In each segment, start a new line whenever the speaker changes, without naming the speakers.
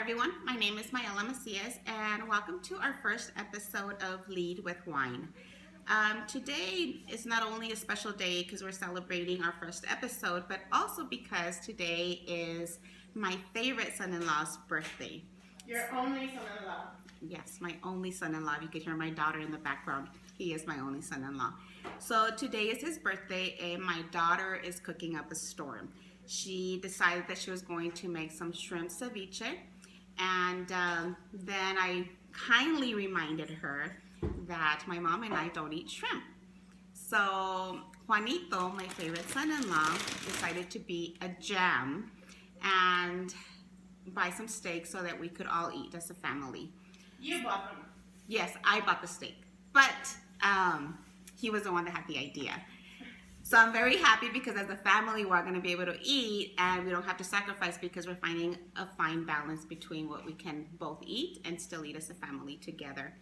everyone. My name is Mayela Macias, and welcome to our first episode of Lead with Wine. Today is not only a special day because we're celebrating our first episode, but also because today is my favorite son-in-law's birthday.
Your only son-in-law.
Yes, my only son-in-law. You could hear my daughter in the background. He is my only son-in-law. So today is his birthday, and my daughter is cooking up a storm. She decided that she was going to make some shrimp ceviche, and then I kindly reminded her that my mom and I don't eat shrimp. So Juanito, my favorite son-in-law, decided to be a jam and buy some steak so that we could all eat as a family.
You bought them.
Yes, I bought the steak, but he was the one that had the idea. So I'm very happy because as a family, we're going to be able to eat and we don't have to sacrifice because we're finding a fine balance between what we can both eat and still eat as a family together.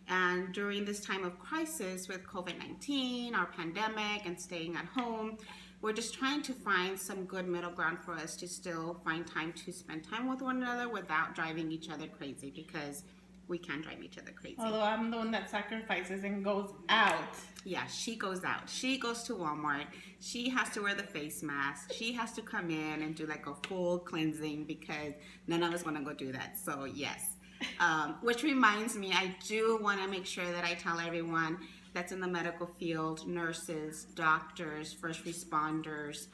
And during this time of crisis with COVID-19, our pandemic, and staying at home, we're just trying to find some good middle ground for us to still find time to spend time with one another without driving each other crazy, because we can drive each other crazy.
Although I'm the one that sacrifices and goes out.
Yeah, she goes out. She goes to Walmart. She has to wear the face mask. She has to come in and do like a full cleansing because none of us want to go do that. So yes. Which reminds me, I do want to make sure that I tell everyone that's in the medical field, nurses, doctors, first responders,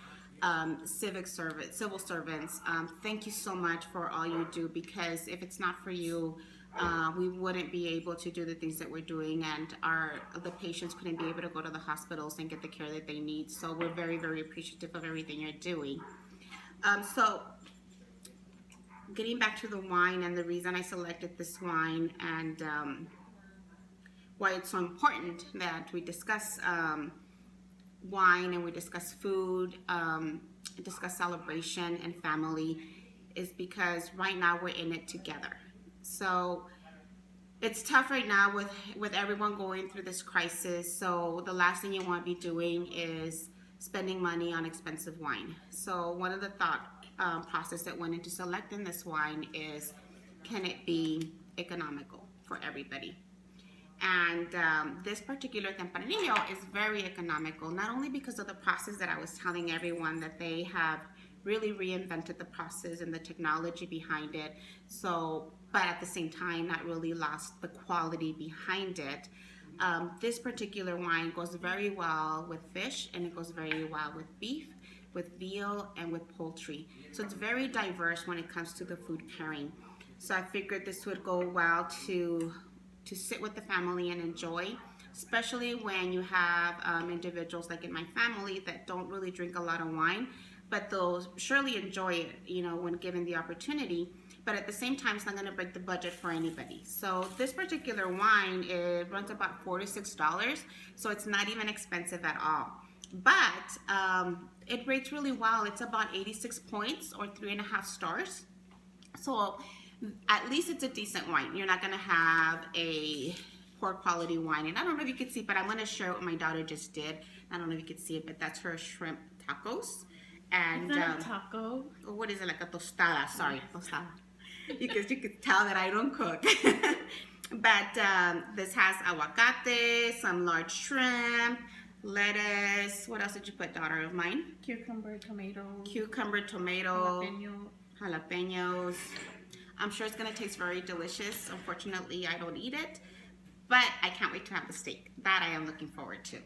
civil servants, thank you so much for all you do, because if it's not for you, we wouldn't be able to do the things that we're doing, and the patients couldn't be able to go to the hospitals and get the care that they need. So we're very, very appreciative of everything you're doing. So getting back to the wine and the reason I selected this wine and why it's so important that we discuss wine and we discuss food, discuss celebration and family, is because right now we're in it together. So it's tough right now with everyone going through this crisis. So the last thing you want to be doing is spending money on expensive wine. So one of the thought process that went into selecting this wine is, can it be economical for everybody? And this particular Tempranillo is very economical, not only because of the process that I was telling everyone that they have really reinvented the process and the technology behind it. So, but at the same time, not really lost the quality behind it. This particular wine goes very well with fish, and it goes very well with beef, with veal, and with poultry. So it's very diverse when it comes to the food pairing. So I figured this would go well to sit with the family and enjoy, especially when you have individuals like in my family that don't really drink a lot of wine, but they'll surely enjoy it, when given the opportunity. But at the same time, it's not going to break the budget for anybody. So this particular wine, it runs about $4 to $6, so it's not even expensive at all. But it rates really well. It's about 86 points or 3.5 stars. So at least it's a decent wine. You're not going to have a poor quality wine. And I don't know if you can see, but I'm going to share what my daughter just did. I don't know if you can see it, but that's her shrimp tacos. And
it's not a taco.
What is it, like a tostada? Sorry, tostada. Because you could tell that I don't cook. But this has aguacate, some large shrimp, lettuce. What else did you put, daughter of mine?
Cucumber, tomato.
Jalapenos. I'm sure it's going to taste very delicious. Unfortunately, I don't eat it, but I can't wait to have the steak. That I am looking forward to.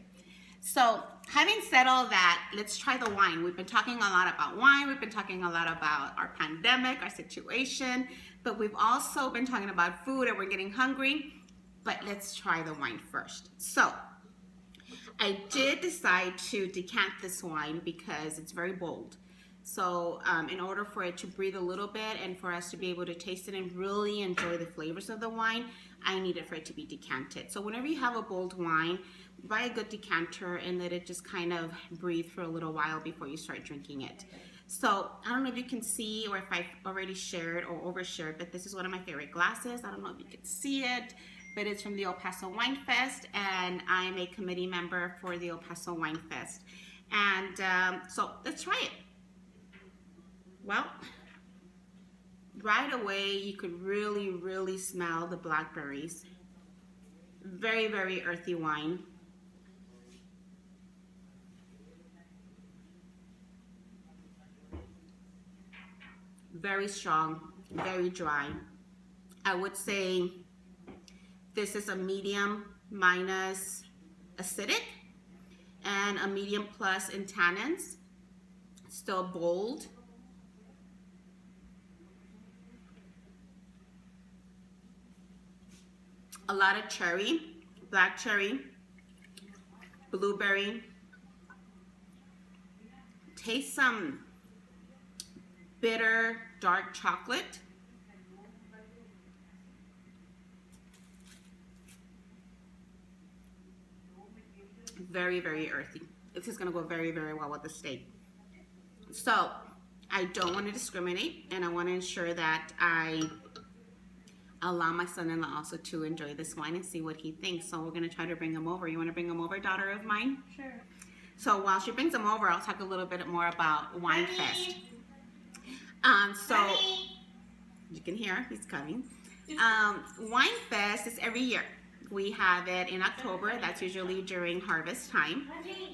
So having said all that, let's try the wine. We've been talking a lot about wine. We've been talking a lot about our pandemic, our situation, but we've also been talking about food and we're getting hungry. But let's try the wine first. So I did decide to decant this wine because it's very bold. So in order for it to breathe a little bit and for us to be able to taste it and really enjoy the flavors of the wine, I needed for it to be decanted. So whenever you have a bold wine, buy a good decanter and let it just kind of breathe for a little while before you start drinking it. So I don't know if you can see or if I've already shared or overshared, but this is one of my favorite glasses. I don't know if you can see it, but it's from the El Paso Wine Fest, and I'm a committee member for the El Paso Wine Fest. And so let's try it. Well, right away you could really smell the blackberries. Very, very earthy wine. Very strong, very dry. I would say this is a medium minus acidic and a medium plus in tannins. Still bold. A lot of cherry, black cherry, blueberry. Taste some bitter dark chocolate. Very, very earthy. This is gonna go very, very well with the steak. So I don't want to discriminate, and I want to ensure that I allow my son-in-law also to enjoy this wine and see what he thinks. So we're gonna try to bring him over. You want to bring him over, daughter of mine?
Sure.
So while she brings him over, I'll talk a little bit more about Wine Fest. So you can hear he's coming. Wine Fest is every year. We have it in October. That's usually during harvest time,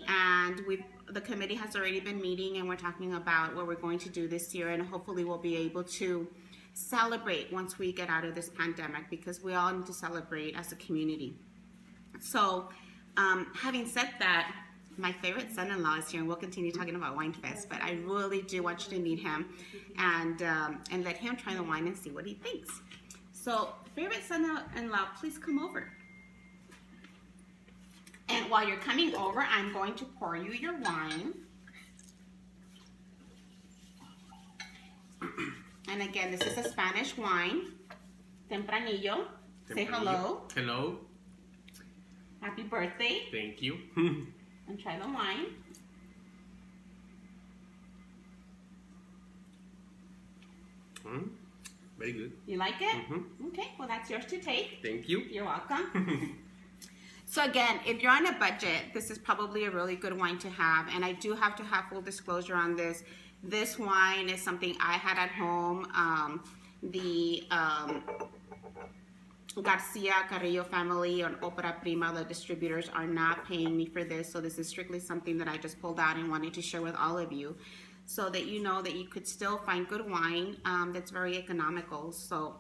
and the committee has already been meeting, and we're talking about what we're going to do this year, and hopefully we'll be able to celebrate once we get out of this pandemic, because we all need to celebrate as a community. So having said that, my favorite son-in-law is here, and we'll continue talking about Wine Fest, but I really do want you to meet him and let him try the wine and see what he thinks. So favorite son-in-law, please come over. And while you're coming over, I'm going to pour you your wine. And again, this is a Spanish wine. Tempranillo. Say hello.
Hello.
Happy birthday.
Thank you.
And try the wine.
Very good.
You like it? Okay, well that's yours to take.
Thank you.
You're welcome. So again, if you're on a budget, this is probably a really good wine to have. And I do have to have full disclosure on this. This wine is something I had at home. The Garcia Carrillo family on Opera Prima, the distributors, are not paying me for this. So this is strictly something that I just pulled out and wanted to share with all of you, so that you know that you could still find good wine that's very economical. So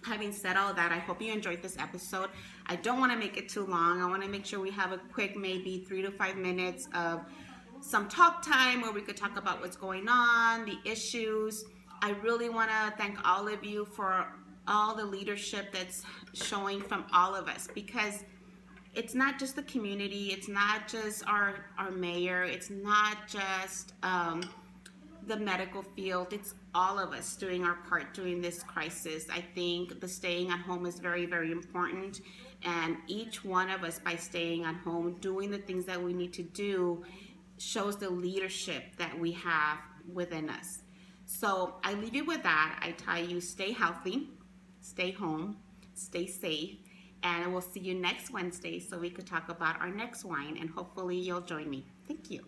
having said all that, I hope you enjoyed this episode. I don't want to make it too long. I want to make sure we have a quick, maybe 3 to 5 minutes of some talk time where we could talk about what's going on, the issues. I really want to thank all of you for all the leadership that's showing from all of us, because it's not just the community, it's not just our mayor, it's not just the medical field, it's all of us doing our part during this crisis. I think the staying at home is very, very important, and each one of us, by staying at home, doing the things that we need to do, shows the leadership that we have within us. So I leave you with that. I tell you, stay healthy, stay home, stay safe, and we'll see you next Wednesday so we could talk about our next wine, and hopefully you'll join me. Thank you.